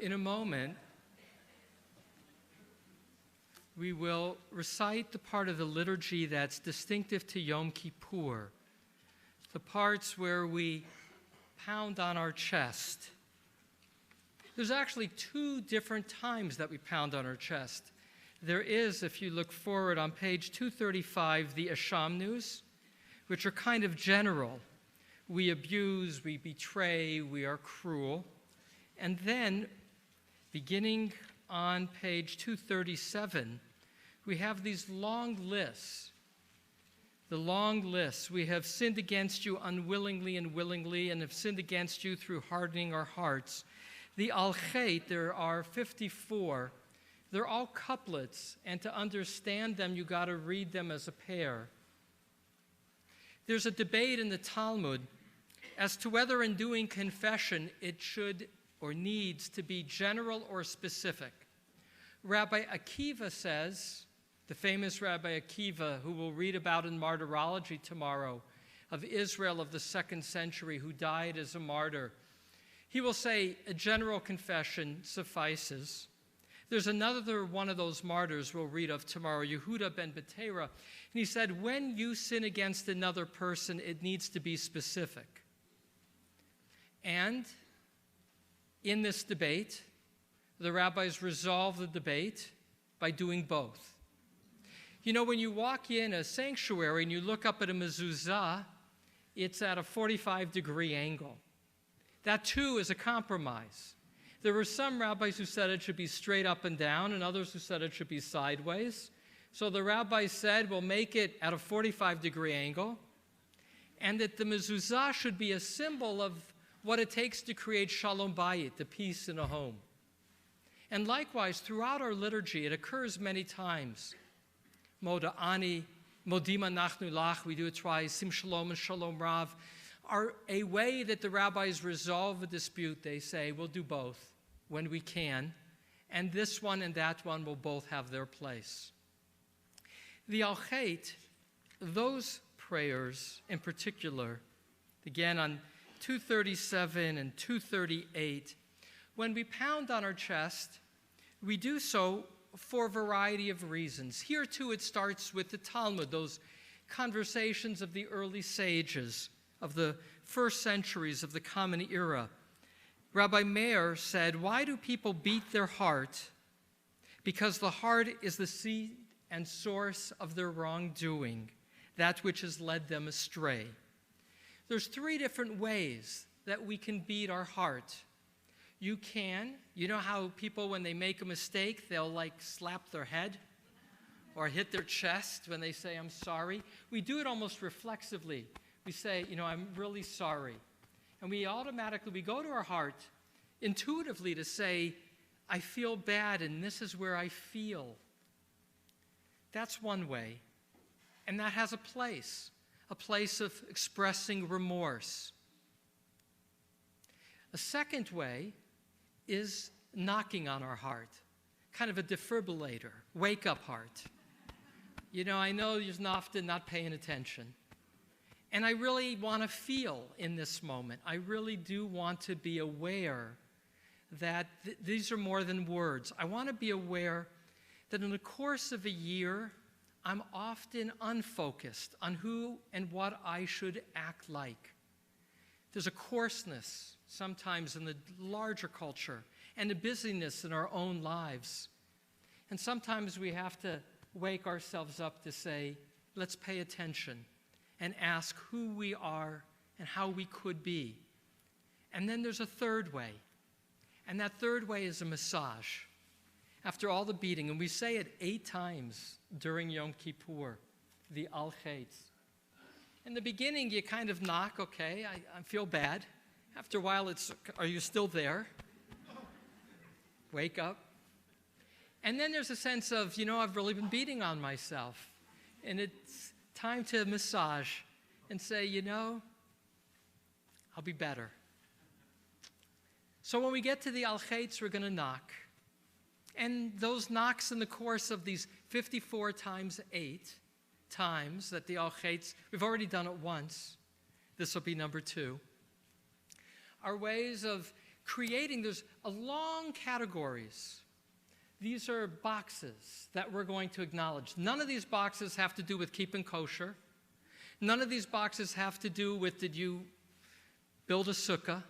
In a moment, we will recite the part of the liturgy that's distinctive to Yom Kippur, the parts where we pound on our chest. There's actually two different times that we pound on our chest. There is, if you look forward on page 235, the Ashamnus, which are kind of general. We abuse, we betray, we are cruel. And then, beginning on page 237, we have these long lists. The long lists. We have sinned against you unwillingly and willingly, and have sinned against you through hardening our hearts. The Al-Chet, there are 54. They're all couplets, and to understand them, you got to read them as a pair. There's a debate in the Talmud as to whether in doing confession it should or needs to be general or specific. Rabbi Akiva says, the famous Rabbi Akiva, who we'll read about in Martyrology tomorrow, of Israel of the 2nd century, who died as a martyr, he will say a general confession suffices. There's another one of those martyrs we'll read of tomorrow, Yehuda ben Betera, and he said, when you sin against another person, it needs to be specific. And in this debate, the rabbis resolve the debate by doing both. You know, when you walk in a sanctuary and you look up at a mezuzah, it's at a 45-degree angle. That, too, is a compromise. There were some rabbis who said it should be straight up and down, and others who said it should be sideways. So the rabbis said, we'll make it at a 45-degree angle, and that the mezuzah should be a symbol of what it takes to create shalom bayit, the peace in a home. And likewise, throughout our liturgy, it occurs many times. Moda ani, modima nachnu lach, we do it twice, sim shalom and shalom rav, are a way that the rabbis resolve a dispute. They say, we'll do both when we can, and this one and that one will both have their place. The Al-Chet, those prayers in particular, again on 237 and 238, when we pound on our chest, we do so for a variety of reasons. Here, too, it starts with the Talmud, those conversations of the early sages, of the first centuries of the Common Era. Rabbi Meir said, why do people beat their heart? Because the heart is the seat and source of their wrongdoing, that which has led them astray. There's three different ways that we can beat our heart. You know how people, when they make a mistake, they'll like slap their head or hit their chest when they say, I'm sorry? We do it almost reflexively. We say, I'm really sorry. And we go to our heart intuitively to say, I feel bad and this is where I feel. That's one way. And that has a place of expressing remorse. A second way is knocking on our heart, kind of a defibrillator, wake up heart. I know you're often not paying attention. And I really want to feel in this moment. I really do want to be aware that these are more than words. I want to be aware that in the course of a year, I'm often unfocused on who and what I should act like. There's a coarseness sometimes in the larger culture and a busyness in our own lives. And sometimes we have to wake ourselves up to say, let's pay attention and ask who we are and how we could be. And then there's a third way. And that third way is a massage. After all the beating, and we say it 8 times during Yom Kippur, the Al-Chet. In the beginning, you kind of knock, okay, I feel bad. After a while, are you still there? Wake up. And then there's a sense of, I've really been beating on myself. And it's time to massage and say, I'll be better. So when we get to the Al-Chets, we're going to knock. And those knocks in the course of these 54 times 8 times that the Al-Chets, we've already done it once. This will be number 2. Are ways of there's a long categories. These are boxes that we're going to acknowledge. None of these boxes have to do with keeping kosher. None of these boxes have to do with, did you build a sukkah?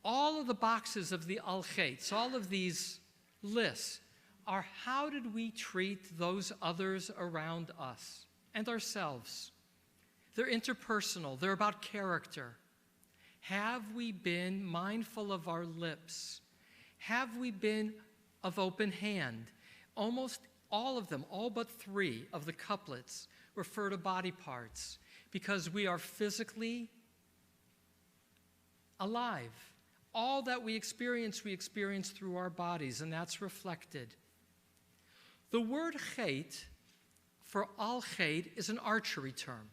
All of the boxes of the al-Chet, all of these lists, are how did we treat those others around us and ourselves? They're interpersonal. They're about character. Have we been mindful of our lips? Have we been of open hand? Almost all of them, all but 3 of the couplets, refer to body parts because we are physically alive. All that we experience through our bodies, and that's reflected. The word chet for al-chet is an archery term.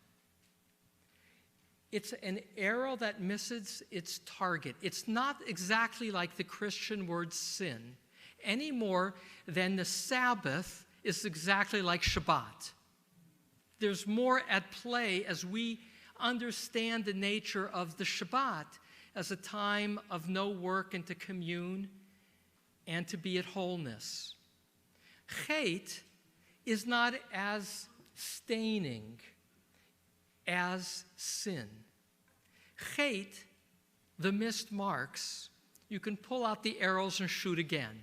It's an arrow that misses its target. It's not exactly like the Christian word sin, any more than the Sabbath is exactly like Shabbat. There's more at play as we understand the nature of the Shabbat as a time of no work and to commune and to be at wholeness. Chet is not as staining as sin. Chet, the missed marks, you can pull out the arrows and shoot again.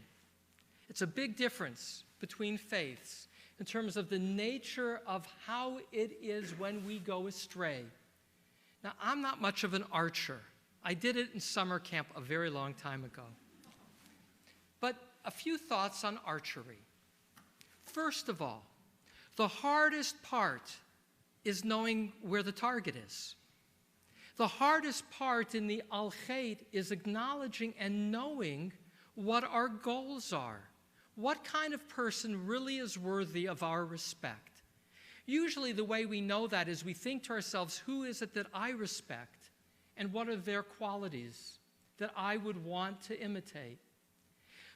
It's a big difference between faiths in terms of the nature of how it is when we go astray. Now, I'm not much of an archer. I did it in summer camp a very long time ago. But a few thoughts on archery. First of all, the hardest part is knowing where the target is. The hardest part in the al-Chet is acknowledging and knowing what our goals are. What kind of person really is worthy of our respect? Usually the way we know that is we think to ourselves, who is it that I respect? And what are their qualities that I would want to imitate?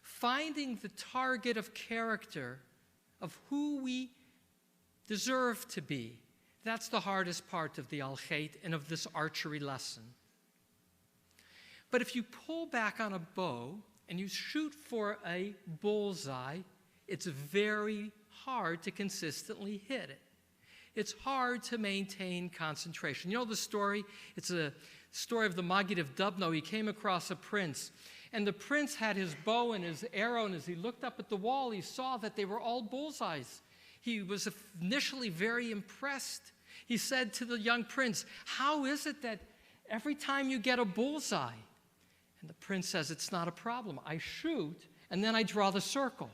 Finding the target of character of who we deserve to be, that's the hardest part of the al-Chet and of this archery lesson. But if you pull back on a bow and you shoot for a bullseye, it's very hard to consistently hit it. It's hard to maintain concentration. You know the story? It's a story of the Maggid of Dubno. He came across a prince, and the prince had his bow and his arrow, and as he looked up at the wall, he saw that they were all bullseyes. He was initially very impressed. He said to the young prince, "How is it that every time you get a bullseye?" And the prince says, "It's not a problem. I shoot, and then I draw the circle."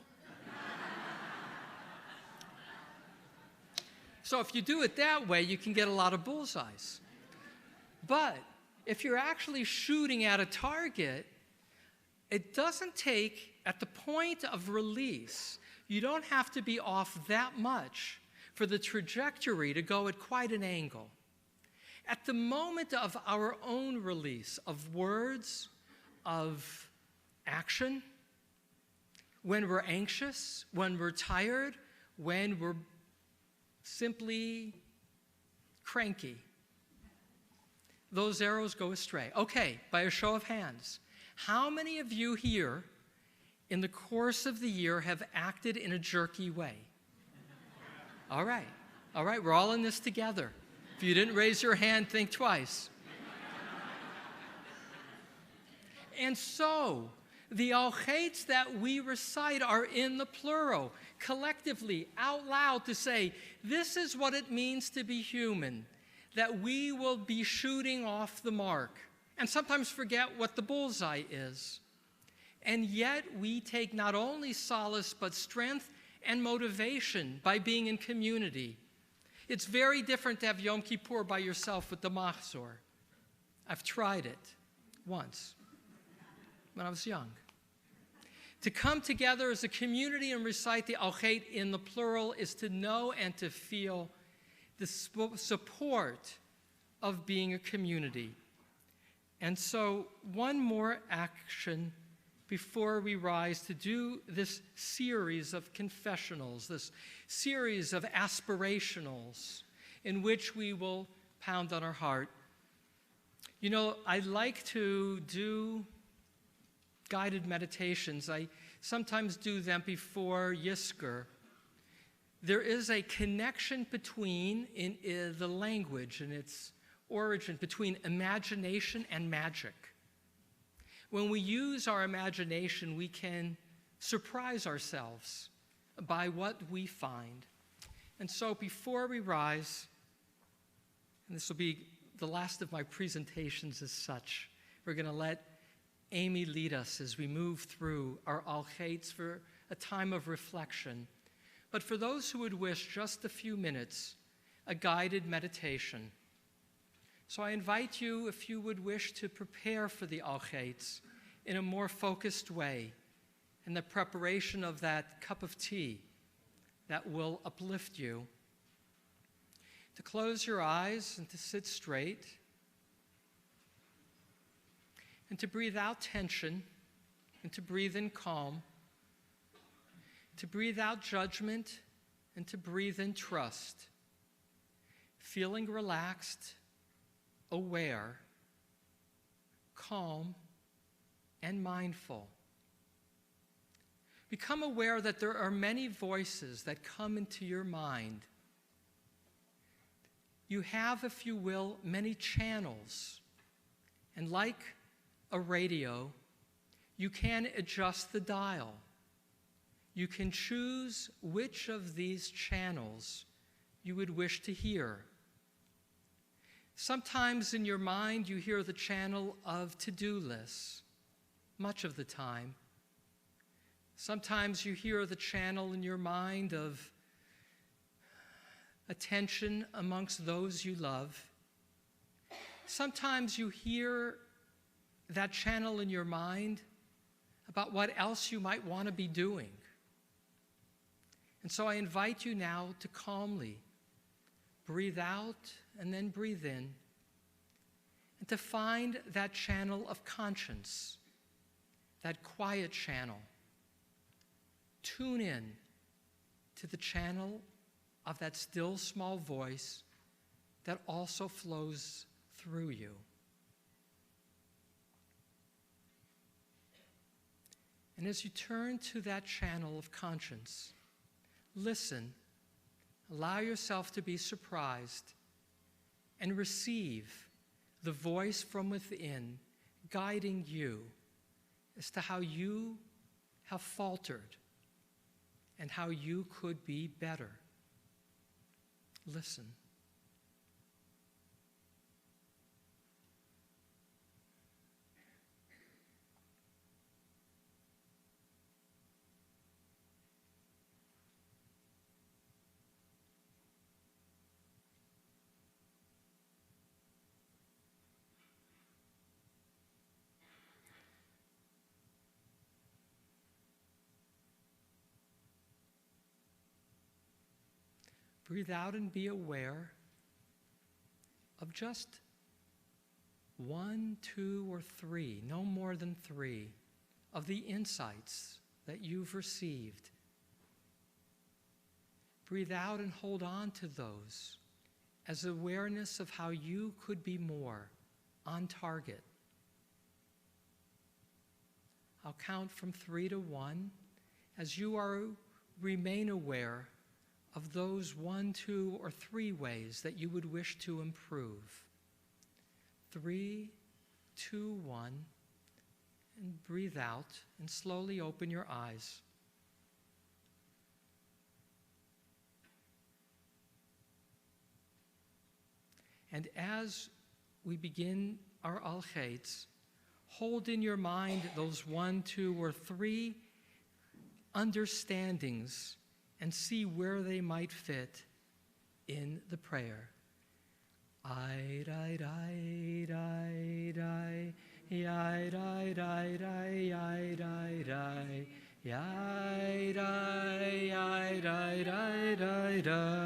So if you do it that way, you can get a lot of bullseyes. But if you're actually shooting at a target, it doesn't take, at the point of release, you don't have to be off that much for the trajectory to go at quite an angle. At the moment of our own release of words, of action, when we're anxious, when we're tired, when we're simply cranky, those arrows go astray. Okay, by a show of hands, how many of you here in the course of the year have acted in a jerky way? All right, we're all in this together. If you didn't raise your hand, think twice. And so, the al-Chets that we recite are in the plural, collectively, out loud, to say, this is what it means to be human, that we will be shooting off the mark, and sometimes forget what the bullseye is. And yet, we take not only solace, but strength and motivation by being in community. It's very different to have Yom Kippur by yourself with the machzor. I've tried it once when I was young. To come together as a community and recite the al-Chet in the plural is to know and to feel the support of being a community. And so one more action before we rise to do this series of confessionals, this series of aspirationals in which we will pound on our heart. You know, I like to do guided meditations. I sometimes do them before Yisker. There is a connection between in the language and its origin between imagination and magic. When we use our imagination, we can surprise ourselves by what we find. And so before we rise, and this will be the last of my presentations as such, we're going to let Amy lead us as we move through our Al-Chaitz for a time of reflection. But for those who would wish just a few minutes, a guided meditation. So I invite you, if you would wish to prepare for the Al-Chaitz in a more focused way, in the preparation of that cup of tea that will uplift you, to close your eyes and to sit straight, and to breathe out tension, and to breathe in calm, to breathe out judgment, and to breathe in trust, feeling relaxed, aware, calm, and mindful. Become aware that there are many voices that come into your mind. You have, if you will, many channels. And like a radio, you can adjust the dial. You can choose which of these channels you would wish to hear. Sometimes in your mind you hear the channel of to-do lists, much of the time. Sometimes you hear the channel in your mind of attention amongst those you love. Sometimes you hear that channel in your mind about what else you might want to be doing. And so I invite you now to calmly breathe out and then breathe in, and to find that channel of conscience, that quiet channel. Tune in to the channel of that still small voice that also flows through you. And as you turn to that channel of conscience, listen, allow yourself to be surprised, and receive the voice from within guiding you as to how you have faltered and how you could be better. Listen. Breathe out and be aware of just 1, 2, or 3, no more than 3, of the insights that you've received. Breathe out and hold on to those as awareness of how you could be more on target. I'll count from 3 to 1 as you remain aware of those 1, 2, or 3 ways that you would wish to improve. 3, 2, 1, and breathe out and slowly open your eyes. And as we begin our Al-Chaitz, hold in your mind those 1, 2, or 3 understandings and see where they might fit in the prayer. I dai dai dai dai, I dai dai dai, I dai dai, I dai, I dai dai dai dai.